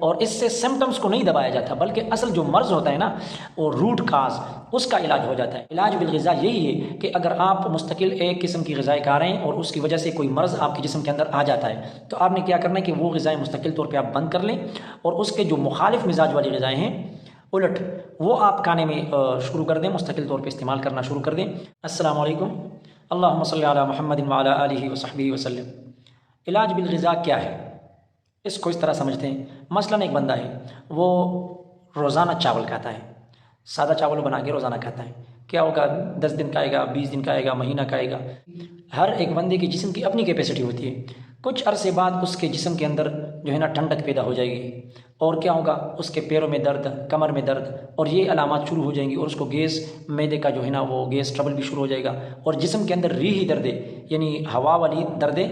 اور اس سے سمٹمز کو نہیں دبایا جاتا، بلکہ اصل جو مرض ہوتا ہے نا وہ روٹ کاز، اس کا علاج ہو جاتا ہے۔ علاج بالغذا یہی ہے کہ اگر آپ مستقل ایک قسم کی غذائیں کھا رہے ہیں اور اس کی وجہ سے کوئی مرض آپ کے جسم کے اندر آ جاتا ہے، تو آپ نے کیا کرنا ہے کہ وہ غذائیں مستقل طور پہ آپ بند کر لیں، اور اس کے جو مخالف مزاج والی غذائیں ہیں الٹ وہ آپ کھانے میں شروع کر دیں، مستقل طور پہ استعمال کرنا شروع کر دیں۔ السلام علیکم، اللہم صلی علی محمد وعلی آلہ وصحبہ وسلم۔ علاج بالغذا کیا ہے؟ اس کو اس طرح سمجھتے ہیں، مثلاً ایک بندہ ہے وہ روزانہ چاول کھاتا ہے، سادہ چاول بنا کے روزانہ کھاتا ہے، کیا ہوگا 10 دن کھائے گا، 20 دن کھائے گا، مہینہ کھائے گا۔ ہر ایک بندے کے جسم کی اپنی کیپیسٹی ہوتی ہے، کچھ عرصے بعد اس کے جسم کے اندر جو ہے نا ٹھنڈک پیدا ہو جائے گی، اور کیا ہوگا اس کے پیروں میں درد، کمر میں درد، اور یہ علامات شروع ہو جائیں گی، اور اس کو گیس، معدے کا جو ہے نا وہ گیس ٹربل بھی شروع ہو جائے گا، اور جسم کے اندر ریحی دردیں یعنی ہوا والی دردیں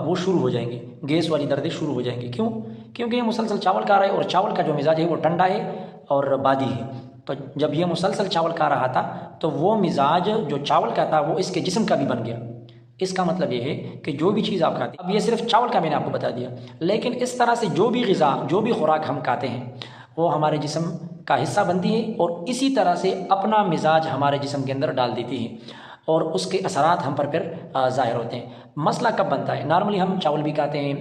وہ شروع ہو جائیں گی، گیس والی دردیں شروع ہو جائیں گی۔ کیوں؟ کیونکہ یہ مسلسل چاول کھا رہا ہے، اور چاول کا جو مزاج ہے وہ ٹھنڈا ہے اور بادی ہے۔ تو جب یہ مسلسل چاول کھا رہا تھا تو وہ مزاج جو چاول کا تھا وہ اس کے جسم کا بھی بن گیا۔ اس کا مطلب یہ ہے کہ جو بھی چیز آپ کھاتے ہیں، اب یہ صرف چاول کا میں نے آپ کو بتا دیا، لیکن اس طرح سے جو بھی غذا، جو بھی خوراک ہم کھاتے ہیں وہ ہمارے جسم کا حصہ بنتی ہے، اور اسی طرح سے اپنا مزاج ہمارے جسم کے اندر ڈال دیتی ہے، اور اس کے اثرات ہم پر پھر ظاہر ہوتے ہیں۔ مسئلہ کب بنتا ہے؟ نارملی ہم چاول بھی کھاتے ہیں،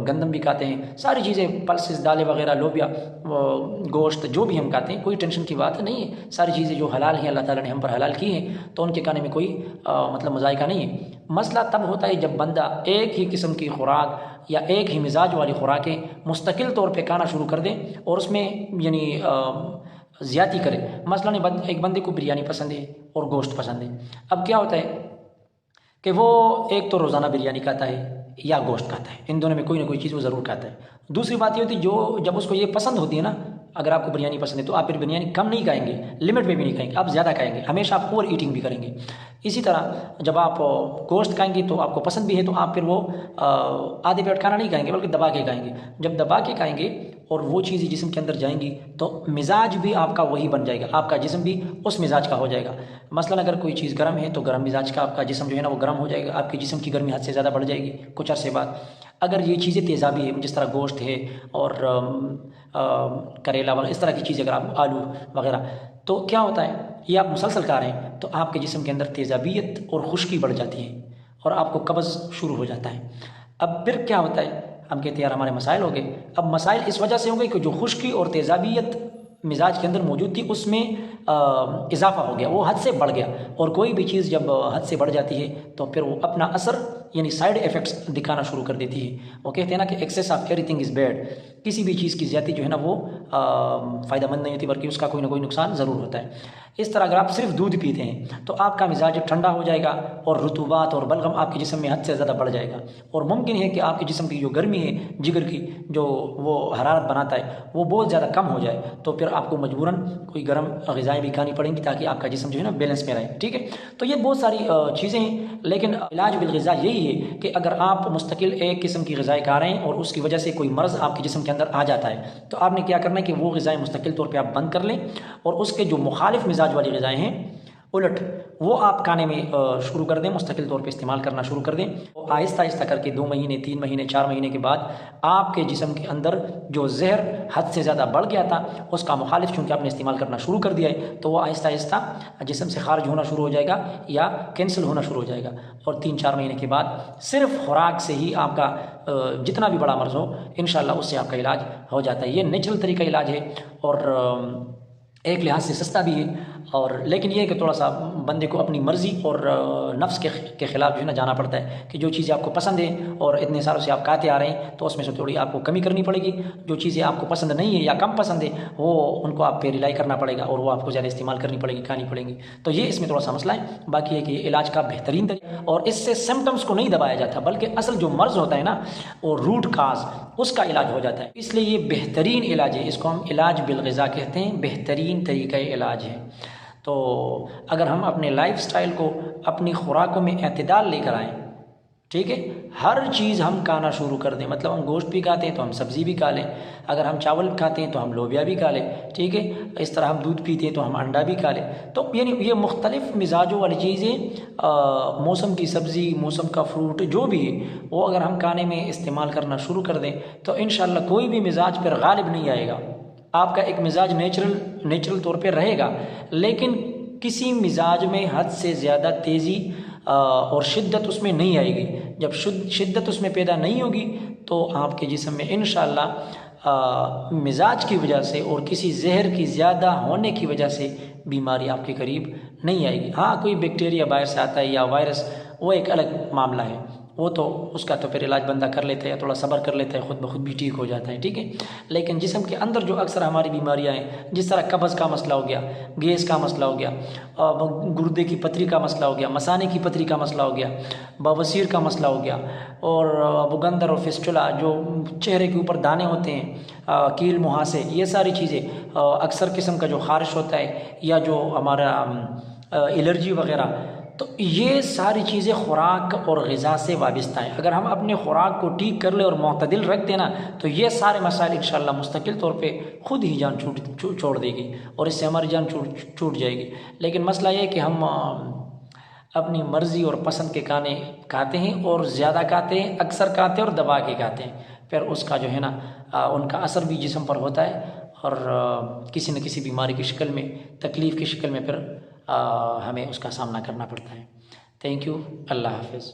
گندم بھی کھاتے ہیں، ساری چیزیں، پلسز، دالیں وغیرہ، لوبیا، گوشت، جو بھی ہم کھاتے ہیں، کوئی ٹینشن کی بات نہیں ہے، ساری چیزیں جو حلال ہیں اللہ تعالیٰ نے ہم پر حلال کی ہیں، تو ان کے کھانے میں کوئی مطلب مذائقہ نہیں ہے۔ مسئلہ تب ہوتا ہے جب بندہ ایک ہی قسم کی خوراک یا ایک ہی مزاج والی خوراکیں مستقل طور پہ کھانا شروع کر دیں، اور اس میں یعنی زیادتی کرے۔ مثلاً ایک بندے کو بریانی پسند ہے اور گوشت پسند ہے، اب کیا ہوتا ہے کہ وہ ایک تو روزانہ بریانی کھاتا ہے یا گوشت کھاتا ہے، ان دونوں میں کوئی نہ کوئی چیز وہ ضرور کھاتا ہے۔ دوسری بات یہ ہوتی ہے جب اس کو یہ پسند ہوتی ہے نا، اگر آپ کو بریانی پسند ہے تو آپ پھر بریانی کم نہیں کھائیں گے، لمٹ میں بھی نہیں کھائیں گے، آپ زیادہ کھائیں گے، ہمیشہ آپ اوور ایٹنگ بھی کریں گے۔ اسی طرح جب آپ گوشت کھائیں گے تو آپ کو پسند بھی ہے تو آپ پھر وہ آدھے پیٹ کھانا نہیں کھائیں گے، بلکہ دبا کے کھائیں گے۔ جب دبا کے کھائیں گے اور وہ چیزیں جسم کے اندر جائیں گی تو مزاج بھی آپ کا وہی بن جائے گا، آپ کا جسم بھی اس مزاج کا ہو جائے گا۔ مثلاً اگر کوئی چیز گرم ہے تو گرم مزاج کا آپ کا جسم جو ہے نا وہ گرم ہو جائے گا، آپ کے جسم کی گرمی حد سے زیادہ بڑھ جائے گی کچھ عرصے بعد۔ اگر یہ چیزیں تیزابی ہے، جس طرح گوشت ہے اور کریلا وغیرہ، اس طرح کی چیزیں، اگر آپ آلو وغیرہ، تو کیا ہوتا ہے یہ آپ مسلسل کھا رہے ہیں تو آپ کے جسم کے اندر تیزابیت اور خشکی بڑھ جاتی ہے، اور آپ کو قبض شروع ہو جاتا ہے۔ اب پھر کیا ہوتا ہے، ہم کہتے ہیں یار ہمارے مسائل ہو گئے۔ اب مسائل اس وجہ سے ہوں گے کہ جو خشکی اور تیزابیت مزاج کے اندر موجود تھی اس میں اضافہ ہو گیا، وہ حد سے بڑھ گیا، اور کوئی بھی چیز جب حد سے بڑھ جاتی ہے تو پھر وہ اپنا اثر یعنی سائیڈ ایفیکٹس دکھانا شروع کر دیتی ہے۔ وہ کہتے ہیں نا کہ access of every thing is bad, کسی بھی چیز کی زیادتی جو ہے نا وہ فائدہ مند نہیں ہوتی، بلکہ اس کا کوئی نہ کوئی نقصان ضرور ہوتا ہے۔ اس طرح اگر آپ صرف دودھ پیتے ہیں تو آپ کا مزاج ٹھنڈا ہو جائے گا، اور رطوبات اور بلغم آپ کے جسم میں حد سے زیادہ بڑھ جائے گا، اور ممکن ہے کہ آپ کے جسم کی جو گرمی ہے، جگر کی جو وہ حرارت بناتا ہے، وہ بہت زیادہ کم ہو جائے، تو پھر آپ کو مجبوراً کوئی گرم غذائیں بھی کھانی پڑیں گی تاکہ آپ کا جسم جو ہے نا بیلنس میں رہے۔ ٹھیک ہے، تو یہ بہت ساری چیزیں ہیں، لیکن علاج بالغذا یہی ہے کہ اگر آپ مستقل ایک قسم کی غذائیں کھا رہے ہیں اور اس کی وجہ سے کوئی مرض آپ کے جسم کے اندر آ جاتا ہے، تو آپ نے کیا کرنا ہے کہ وہ غذائیں مستقل طور پہ آپ بند کر لیں، اور اس کے جو مخالف مزاج والی غذائیں ہیں الٹ وہ آپ کھانے میں شروع کر دیں، مستقل طور پہ استعمال کرنا شروع کر دیں۔ آہستہ آہستہ کر کے 2 مہینے، 3 مہینے، 4 مہینے کے بعد آپ کے جسم کے اندر جو زہر حد سے زیادہ بڑھ گیا تھا اس کا مخالف چونکہ آپ نے استعمال کرنا شروع کر دیا ہے، تو وہ آہستہ آہستہ جسم سے خارج ہونا شروع ہو جائے گا یا کینسل ہونا شروع ہو جائے گا، اور 3-4 مہینے کے بعد صرف خوراک سے ہی آپ کا جتنا بھی بڑا مرض ہو انشاءاللہ اس سے آپ کا علاج ہو جاتا ہے۔ یہ نیچرل طریقہ علاج ہے، اور ایک لحاظ سے سستا بھی ہے، اور لیکن یہ ہے کہ تھوڑا سا بندے کو اپنی مرضی اور نفس کے خلاف جو ہے نا جانا پڑتا ہے، کہ جو چیزیں آپ کو پسند ہیں اور اتنے سالوں سے آپ کھاتے آ رہے ہیں تو اس میں سے تھوڑی آپ کو کمی کرنی پڑے گی، جو چیزیں آپ کو پسند نہیں ہیں یا کم پسند ہیں وہ ان کو آپ پہ ریلائی کرنا پڑے گا، اور وہ آپ کو زیادہ استعمال کرنی پڑے گی، کھانی پڑیں گی۔ تو یہ اس میں تھوڑا سا مسئلہ ہے، باقی ہے کہ یہ علاج کا بہترین طریقہ، اور اس سے سمٹمز کو نہیں دبایا جاتا، بلکہ اصل جو مرض ہوتا ہے نا وہ روٹ کاز، اس کا علاج ہو جاتا ہے۔ اس لیے یہ بہترین علاج ہے، اس کو ہم علاج بالغذا کہتے ہیں، بہترین طریقہ علاج ہے۔ تو اگر ہم اپنے لائف سٹائل کو، اپنی خوراکوں میں اعتدال لے کر آئیں ٹھیک ہے، ہر چیز ہم کھانا شروع کر دیں، مطلب ہم گوشت بھی کھاتے ہیں تو ہم سبزی بھی کھا لیں، اگر ہم چاول کھاتے ہیں تو ہم لوبیا بھی کھا لیں، ٹھیک ہے، اس طرح ہم دودھ پیتے ہیں تو ہم انڈا بھی کھا لیں۔ تو یعنی یہ مختلف مزاجوں والی چیزیں، موسم کی سبزی، موسم کا فروٹ جو بھی ہے وہ اگر ہم کھانے میں استعمال کرنا شروع کر دیں تو انشاءاللہ کوئی بھی مزاج پر غالب نہیں آئے گا۔ آپ کا ایک مزاج نیچرل طور پہ رہے گا، لیکن کسی مزاج میں حد سے زیادہ تیزی اور شدت اس میں نہیں آئے گی۔ جب شدت اس میں پیدا نہیں ہوگی تو آپ کے جسم میں انشاءاللہ مزاج کی وجہ سے اور کسی زہر کی زیادہ ہونے کی وجہ سے بیماری آپ کے قریب نہیں آئے گی۔ ہاں کوئی بیکٹیریا باہر سے آتا ہے یا وائرس، وہ ایک الگ معاملہ ہے، وہ تو اس کا تو پھر علاج بندہ کر لیتا ہے یا تھوڑا صبر کر لیتا ہے، خود بخود بھی ٹھیک ہو جاتا ہے، ٹھیک ہے۔ لیکن جسم کے اندر جو اکثر ہماری بیماریاں ہیں، جس طرح قبض کا مسئلہ ہو گیا، گیس کا مسئلہ ہو گیا، گردے کی پتھری کا مسئلہ ہو گیا، مثانے کی پتھری کا مسئلہ ہو گیا، بواسیر کا مسئلہ ہو گیا، اور بگندر اور فسٹولا جو چہرے کے اوپر دانے ہوتے ہیں، کیل مہاسے، یہ ساری چیزیں، اکثر قسم کا جو خارش ہوتا ہے یا جو ہمارا الرجی وغیرہ، تو یہ ساری چیزیں خوراک اور غذا سے وابستہ ہیں۔ اگر ہم اپنے خوراک کو ٹھیک کر لیں اور معتدل رکھ دینا تو یہ سارے مسائل انشاءاللہ مستقل طور پہ خود ہی جان چھوڑ دے گی اور اس سے ہماری جان چھوٹ جائے گی۔ لیکن مسئلہ یہ ہے کہ ہم اپنی مرضی اور پسند کے کھانے کھاتے ہیں، اور زیادہ کھاتے ہیں، اکثر کھاتے ہیں اور دبا کے کھاتے ہیں، پھر اس کا جو ہے نا ان کا اثر بھی جسم پر ہوتا ہے، اور کسی نہ کسی بیماری کی شکل میں، تکلیف کی شکل میں پھر ہمیں اس کا سامنا کرنا پڑتا ہے۔ تھینک یو، اللہ حافظ۔